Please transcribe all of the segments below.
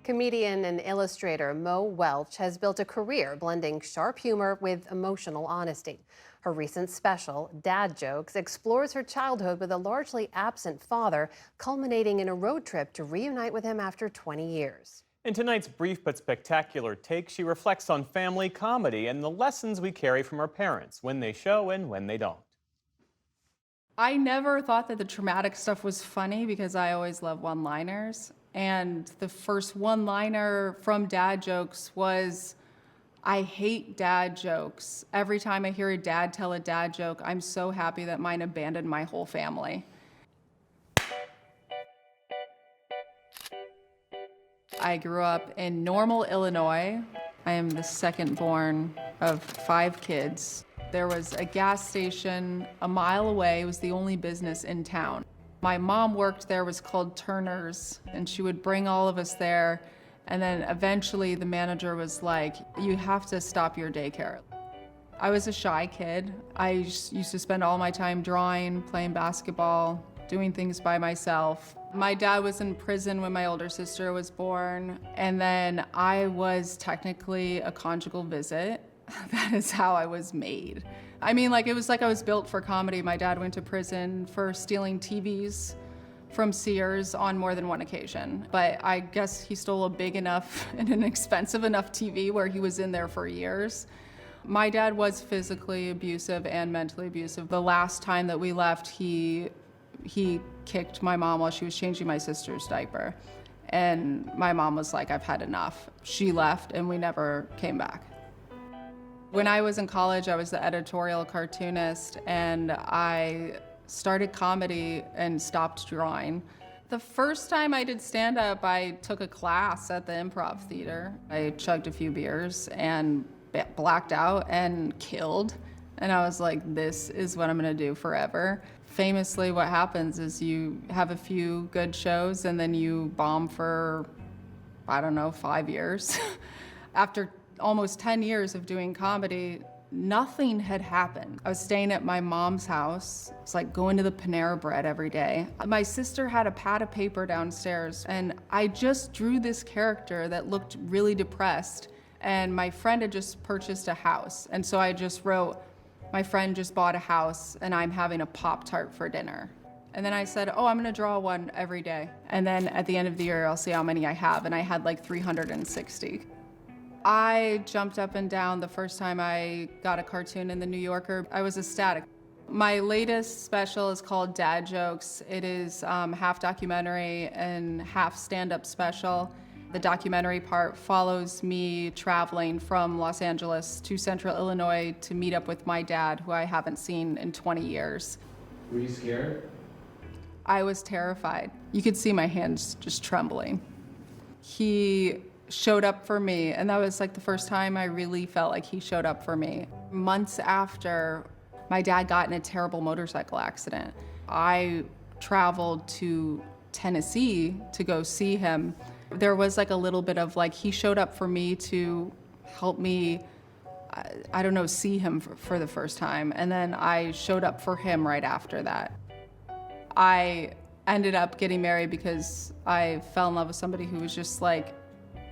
Comedian and illustrator Mo Welch has built a career blending sharp humor with emotional honesty. Her recent special, Dad Jokes, explores her childhood with a largely absent father, culminating in a road trip to reunite with him after 20 years. In tonight's brief but spectacular take, she reflects on family comedy and the lessons we carry from our parents, when they show and when they don't. I never thought that the traumatic stuff was funny because I always love one-liners. And the first one-liner from Dad Jokes was, I hate dad jokes. Every time I hear a dad tell a dad joke, I'm so happy that mine abandoned my whole family. I grew up in Normal, Illinois. I am the second born of 5 kids. There was a gas station a mile away. It was the only business in town. My mom worked there, was called Turner's, and she would bring all of us there. And then eventually the manager was like, you have to stop your daycare. I was a shy kid. I used to spend all my time drawing, playing basketball, doing things by myself. My dad was in prison when my older sister was born, and then I was technically a conjugal visit. That is how I was made. I mean, it was like I was built for comedy. My dad went to prison for stealing TVs from Sears on more than one occasion. But I guess he stole a big enough and an expensive enough TV where he was in there for years. My dad was physically abusive and mentally abusive. The last time that we left, he kicked my mom while she was changing my sister's diaper. And my mom was like, I've had enough. She left and we never came back. When I was in college, I was the editorial cartoonist, and I started comedy and stopped drawing. The first time I did stand-up, I took a class at the Improv Theater. I chugged a few beers and blacked out and killed. And I was like, this is what I'm gonna do forever. Famously, what happens is you have a few good shows and then you bomb for, I don't know, 5 years. After almost 10 years of doing comedy, nothing had happened. I was staying at my mom's house. It's like going to the Panera Bread every day. My sister had a pad of paper downstairs, and I just drew this character that looked really depressed, and my friend had just purchased a house. And so I just wrote, my friend just bought a house, and I'm having a Pop-Tart for dinner. And then I said, oh, I'm gonna draw one every day. And then at the end of the year, I'll see how many I have, and I had like 360. I jumped up and down the first time I got a cartoon in the New Yorker. I was ecstatic. My latest special is called Dad Jokes. It is half documentary and half stand-up special. The documentary part follows me traveling from Los Angeles to Central Illinois to meet up with my dad, who I haven't seen in 20 years. Were you scared? I was terrified. You could see my hands just trembling. He showed up for me, and that was like the first time I really felt like he showed up for me. Months after, my dad got in a terrible motorcycle accident. I traveled to Tennessee to go see him. There was like a little bit of he showed up for me to help me, I don't know, see him for the first time. And then I showed up for him right after that. I ended up getting married because I fell in love with somebody who was just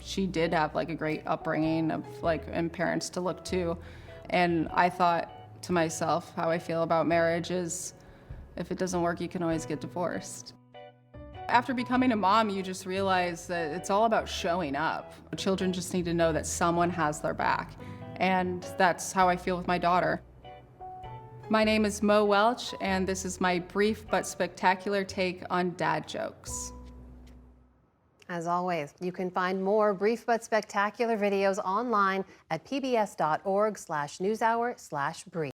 she did have a great upbringing of and parents to look to. And I thought to myself, how I feel about marriage is, if it doesn't work, you can always get divorced. After becoming a mom, you just realize that it's all about showing up. Children just need to know that someone has their back. And that's how I feel with my daughter. My name is Mo Welch, and this is my brief but spectacular take on dad jokes. As always, you can find more brief but spectacular videos online at pbs.org/newshour/brief.